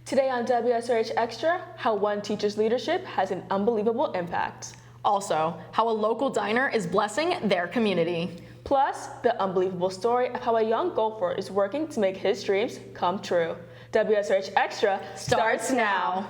Today on WSRH Extra, how one teacher's leadership has an unbelievable impact. Also, how a local diner is blessing their community. Plus, the unbelievable story of how a young golfer is working to make his dreams come true. WSRH Extra starts now.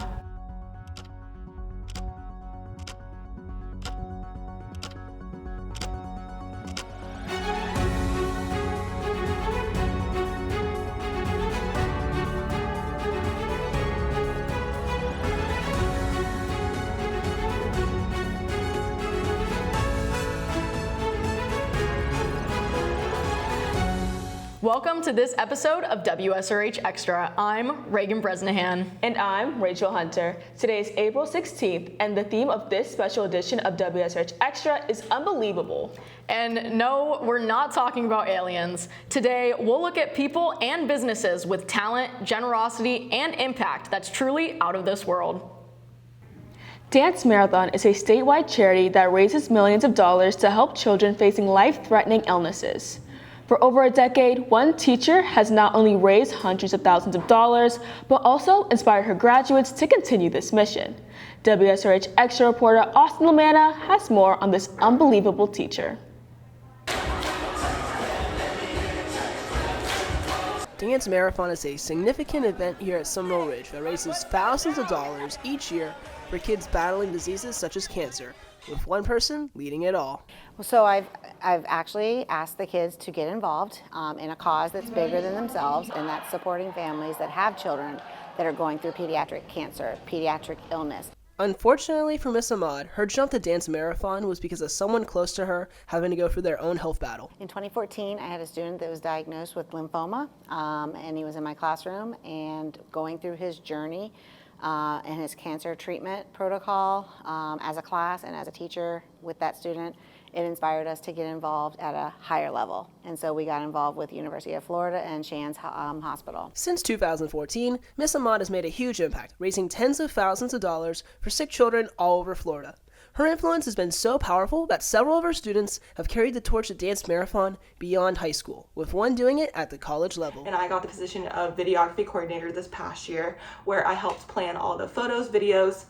Welcome to this episode of WSRH Extra. I'm Reagan Bresnahan. And I'm Rachel Hunter. Today is April 16th, and the theme of this special edition of WSRH Extra is unbelievable. And no, we're not talking about aliens. Today, we'll look at people and businesses with talent, generosity, and impact that's truly out of this world. Dance Marathon is a statewide charity that raises millions of dollars to help children facing life-threatening illnesses. For over a decade, one teacher has not only raised hundreds of thousands of dollars, but also inspired her graduates to continue this mission. WSRH Extra reporter Austin Lamanna has more on this unbelievable teacher. Dance Marathon is a significant event here at Seminole Ridge that raises thousands of dollars each year for kids battling diseases such as cancer, with one person leading it all. So I've actually asked the kids to get involved in a cause that's bigger than themselves, and that's supporting families that have children that are going through pediatric cancer, pediatric illness. Unfortunately for Miss Ahmad, her jump to Dance Marathon was because of someone close to her having to go through their own health battle. In 2014, I had a student that was diagnosed with lymphoma, and he was in my classroom and going through his journey and his cancer treatment protocol as a class and as a teacher with that student. It inspired us to get involved at a higher level. And so we got involved with University of Florida and Shands Hospital. Since 2014, Miss Ahmad has made a huge impact, raising tens of thousands of dollars for sick children all over Florida. Her influence has been so powerful that several of her students have carried the torch of Dance Marathon beyond high school, with one doing it at the college level. And I got the position of videography coordinator this past year, where I helped plan all the photos, videos,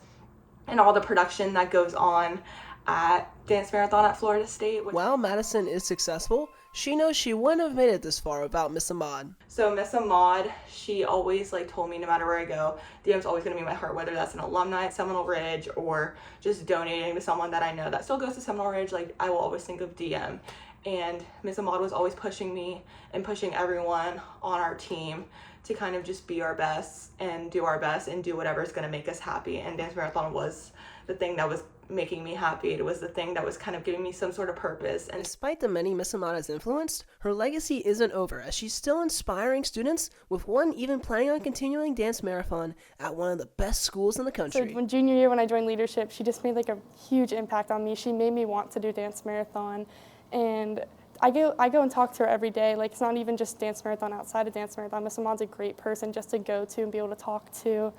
and all the production that goes on at Dance Marathon at Florida State. While Madison is successful, she knows she wouldn't have made it this far without Miss Ahmad. So Miss Ahmad, she always told me no matter where I go, DM's always going to be in my heart, whether that's an alumni at Seminole Ridge or just donating to someone that I know that still goes to Seminole Ridge. I will always think of DM. And Miss Ahmad was always pushing me and pushing everyone on our team to kind of just be our best and do our best and do whatever is going to make us happy. And Dance Marathon was the thing that was making me happy. It was the thing that was kind of giving me some sort of purpose. And despite the many Miss Ahmad has influenced, her legacy isn't over, as she's still inspiring students, with one even planning on continuing Dance Marathon at one of the best schools in the country. So when junior year, when I joined leadership, she just made a huge impact on me. She made me want to do Dance Marathon, and I go and talk to her every day. It's not even just Dance Marathon. Outside of Dance Marathon, Miss Ahmad's a great person just to go to and be able to talk to.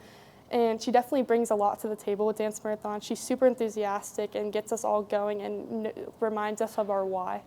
And she definitely brings a lot to the table with Dance Marathon. She's super enthusiastic and gets us all going and reminds us of our why.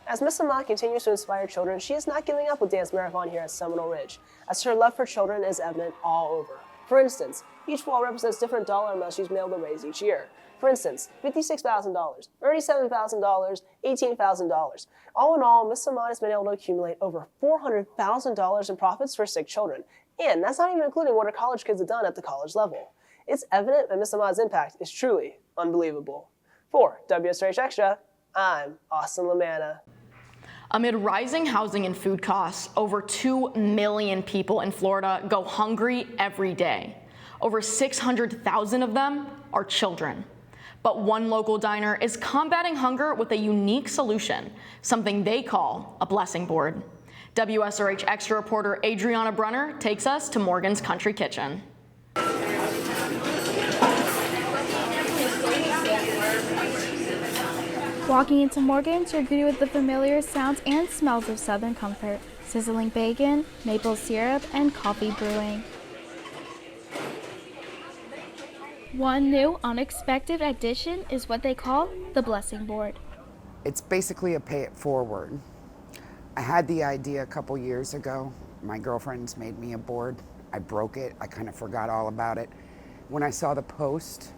As Miss Ahmad continues to inspire children, she is not giving up with Dance Marathon here at Seminole Ridge, as her love for children is evident all over. For instance, each fall represents different dollar amounts she's been able to raise each year. For instance, $56,000, $37,000, $18,000. All in all, Miss Ahmad has been able to accumulate over $400,000 in profits for sick children. And that's not even including what her college kids have done at the college level. It's evident that Miss Ahmad's impact is truly unbelievable. For WSRH Extra, I'm Austin Lamanna. Amid rising housing and food costs, over 2 million people in Florida go hungry every day. Over 600,000 of them are children. But one local diner is combating hunger with a unique solution, something they call a blessing board. WSRH Extra reporter Adriana Brunner takes us to Morgan's Country Kitchen. Walking into Morgan's, you're greeted with the familiar sounds and smells of Southern comfort, sizzling bacon, maple syrup, and coffee brewing. One new, unexpected addition is what they call the blessing board. It's basically a pay it forward. I had the idea a couple years ago. My girlfriends made me a board. I broke it. I kind of forgot all about it. When I saw the post,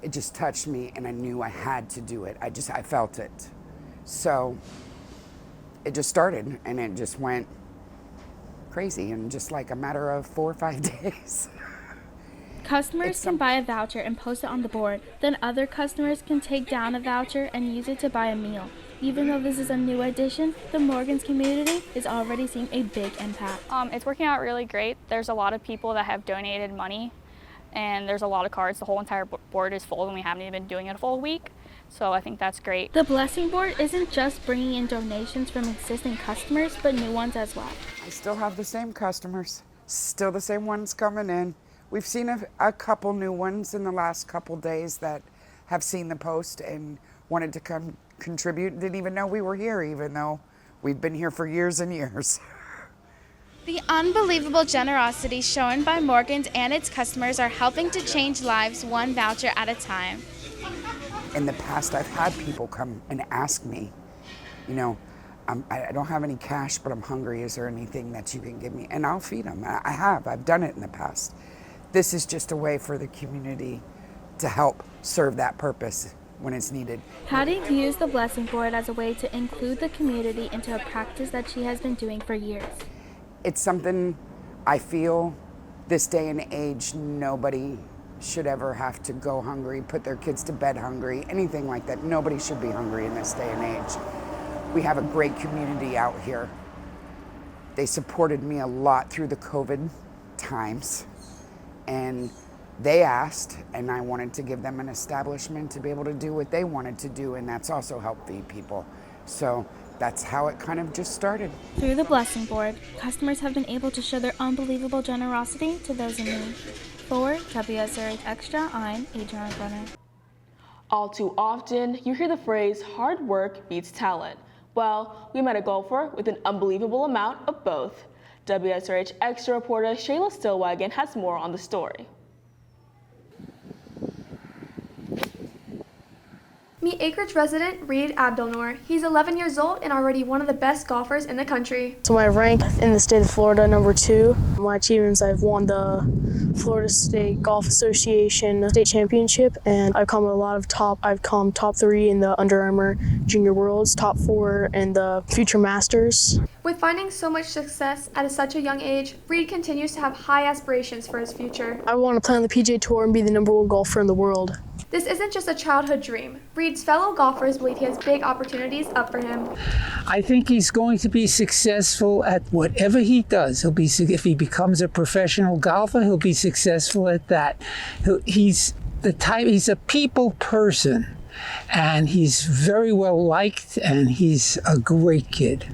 it just touched me and I knew I had to do it. I felt it. So it just started and it just went crazy in just like a matter of 4 or 5 days. Customers can buy a voucher and post it on the board. Then other customers can take down a voucher and use it to buy a meal. Even though this is a new addition, the Morgan's community is already seeing a big impact. It's working out really great. There's a lot of people that have donated money, and there's a lot of cards. The whole entire board is full, and we haven't even been doing it a full week. So I think that's great. The Blessing Board isn't just bringing in donations from existing customers, but new ones as well. I still have the same customers, still the same ones coming in. We've seen a couple new ones in the last couple days that have seen the post and wanted to come contribute. Didn't even know we were here, even though we've been here for years and years. The unbelievable generosity shown by Morgan's and its customers are helping to change lives one voucher at a time. In the past, I've had people come and ask me, you know, I don't have any cash, but I'm hungry. Is there anything that you can give me? And I'll feed them. I've done it in the past. This is just a way for the community to help serve that purpose when it's needed. Patty views the Blessing Board as a way to include the community into a practice that she has been doing for years. It's something I feel this day and age, nobody should ever have to go hungry, put their kids to bed hungry, anything like that. Nobody should be hungry in this day and age. We have a great community out here. They supported me a lot through the COVID times, and they asked, and I wanted to give them an establishment to be able to do what they wanted to do, and that's also help feed people. So that's how it kind of just started. Through the Blessing Board, customers have been able to show their unbelievable generosity to those in need. For WSRH Extra, I'm Adriana Brenner. All too often, you hear the phrase, hard work beats talent. Well, we met a golfer with an unbelievable amount of both. WSRH Extra reporter Shayla Stillwagon has more on the story. Meet Acreage resident Reed Abdelnour. He's 11 years old and already one of the best golfers in the country. So my rank in the state of Florida, #2. My achievements, I've won the Florida State Golf Association State Championship, and I've come top 3 in the Under Armour Junior Worlds, top 4 in the Future Masters. With finding so much success at such a young age, Reed continues to have high aspirations for his future. I want to play on the PGA Tour and be the #1 golfer in the world. This isn't just a childhood dream. Reed's fellow golfers believe he has big opportunities up for him. I think he's going to be successful at whatever he does. If he becomes a professional golfer, he'll be successful at that. He's a people person, and he's very well liked, and he's a great kid.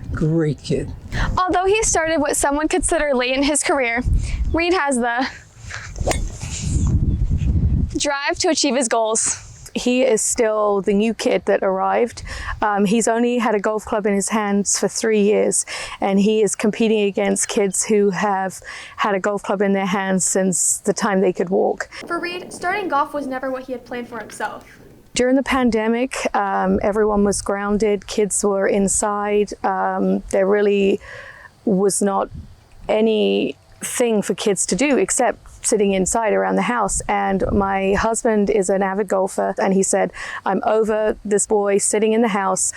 Although he started what some would consider late in his career, Reed has the drive to achieve his goals. He is still the new kid that arrived. He's only had a golf club in his hands for 3 years, and he is competing against kids who have had a golf club in their hands since the time they could walk. For Reed, starting golf was never what he had planned for himself. During the pandemic, everyone was grounded, kids were inside. There really was not anything for kids to do except sitting inside around the house. And my husband is an avid golfer, and he said, I'm over this boy sitting in the house.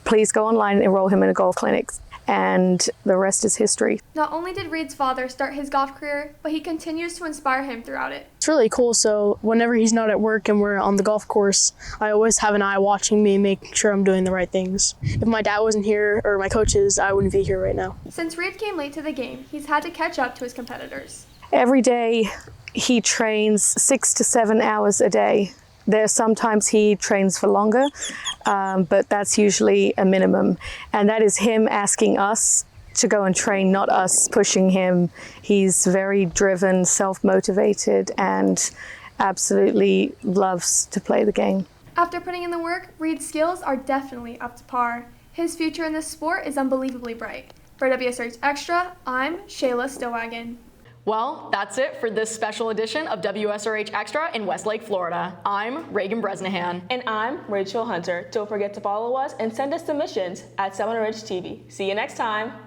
Please go online and enroll him in a golf clinic. And the rest is history. Not only did Reed's father start his golf career, but he continues to inspire him throughout it. It's really cool. So whenever he's not at work and we're on the golf course, I always have an eye watching me, making sure I'm doing the right things. If my dad wasn't here or my coaches, I wouldn't be here right now. Since Reed came late to the game, he's had to catch up to his competitors. Every day he trains 6 to 7 hours a day. There's sometimes he trains for longer, but that's usually a minimum. And that is him asking us to go and train, not us pushing him. He's very driven, self-motivated, and absolutely loves to play the game. After putting in the work, Reed's skills are definitely up to par. His future in this sport is unbelievably bright. For WSRH Extra, I'm Shayla Stillwagon. Well, that's it for this special edition of WSRH Extra in Westlake, Florida. I'm Reagan Bresnahan. And I'm Rachel Hunter. Don't forget to follow us and send us submissions at Seminole Ridge TV. See you next time.